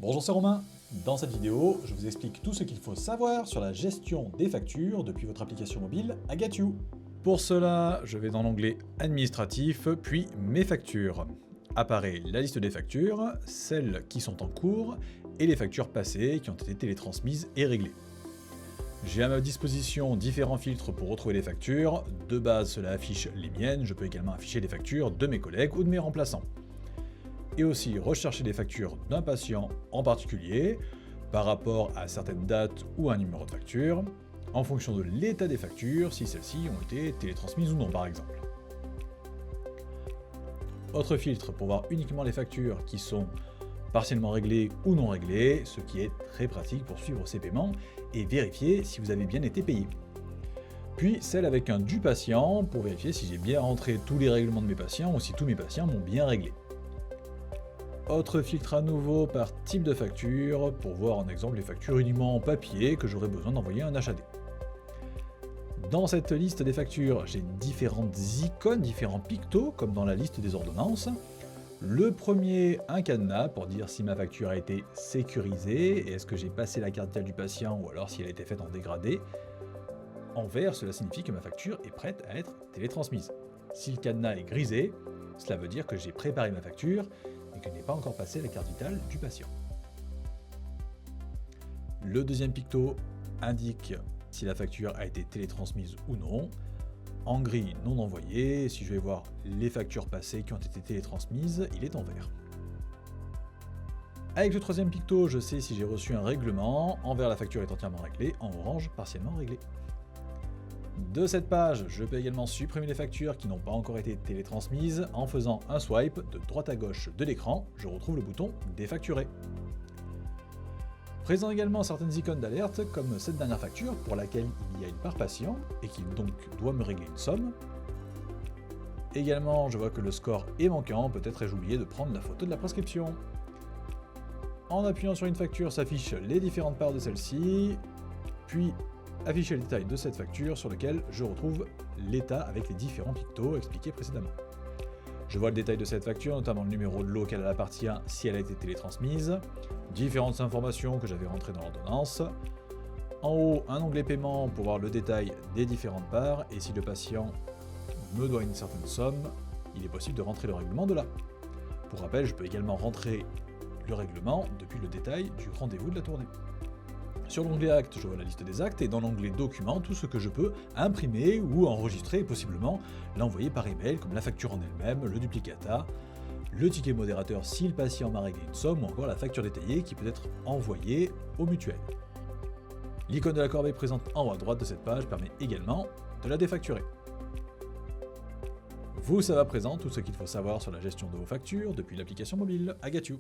Bonjour, c'est Romain. Dans cette vidéo, je vous explique tout ce qu'il faut savoir sur la gestion des factures depuis votre application mobile Agatio. Pour cela, je vais dans l'onglet Administratif, puis Mes factures. Apparaît la liste des factures, celles qui sont en cours, et les factures passées qui ont été télétransmises et réglées. J'ai à ma disposition différents filtres pour retrouver les factures. De base, cela affiche les miennes, je peux également afficher les factures de mes collègues ou de mes remplaçants. Et aussi rechercher les factures d'un patient en particulier, par rapport à certaines dates ou un numéro de facture, en fonction de l'état des factures, si celles-ci ont été télétransmises ou non par exemple. Autre filtre pour voir uniquement les factures qui sont partiellement réglées ou non réglées, ce qui est très pratique pour suivre ces paiements et vérifier si vous avez bien été payé. Puis celle avec un du patient pour vérifier si j'ai bien rentré tous les règlements de mes patients ou si tous mes patients m'ont bien réglé. Autre filtre à nouveau par type de facture, pour voir en exemple les factures uniquement en papier que j'aurais besoin d'envoyer un HAD. Dans cette liste des factures, j'ai différentes icônes, différents pictos, comme dans la liste des ordonnances. Le premier, un cadenas pour dire si ma facture a été sécurisée, et est-ce que j'ai passé la carte vitale du patient, ou alors si elle a été faite en dégradé. En vert, cela signifie que ma facture est prête à être télétransmise. Si le cadenas est grisé, cela veut dire que j'ai préparé ma facture, et que je n'ai pas encore passé la carte vitale du patient. Le deuxième picto indique si la facture a été télétransmise ou non. En gris, non envoyé. Si je vais voir les factures passées qui ont été télétransmises, il est en vert. Avec le troisième picto, je sais si j'ai reçu un règlement. En vert, la facture est entièrement réglée. En orange, partiellement réglée. De cette page, je peux également supprimer les factures qui n'ont pas encore été télétransmises. En faisant un swipe de droite à gauche de l'écran, je retrouve le bouton Défacturer. Présent également certaines icônes d'alerte, comme cette dernière facture pour laquelle il y a une part patient et qui donc doit me régler une somme. Également, je vois que le score est manquant, peut-être ai-je oublié de prendre la photo de la prescription. En appuyant sur une facture s'affichent les différentes parts de celle-ci, puis afficher le détail de cette facture sur lequel je retrouve l'état avec les différents pictos expliqués précédemment. Je vois le détail de cette facture, notamment le numéro de lot qu'elle appartient si elle a été télétransmise, différentes informations que j'avais rentrées dans l'ordonnance. En haut, un onglet paiement pour voir le détail des différentes parts et si le patient me doit une certaine somme, il est possible de rentrer le règlement de là. Pour rappel, je peux également rentrer le règlement depuis le détail du rendez-vous de la tournée. Sur l'onglet Actes, je vois la liste des actes et dans l'onglet Documents, tout ce que je peux imprimer ou enregistrer et possiblement l'envoyer par email, comme la facture en elle-même, le duplicata, le ticket modérateur si le patient m'a réglé une somme ou encore la facture détaillée qui peut être envoyée au mutuelle. L'icône de la corbeille présente en haut à droite de cette page permet également de la défacturer. Vous savez à présent tout ce qu'il faut savoir sur la gestion de vos factures depuis l'application mobile Agatio.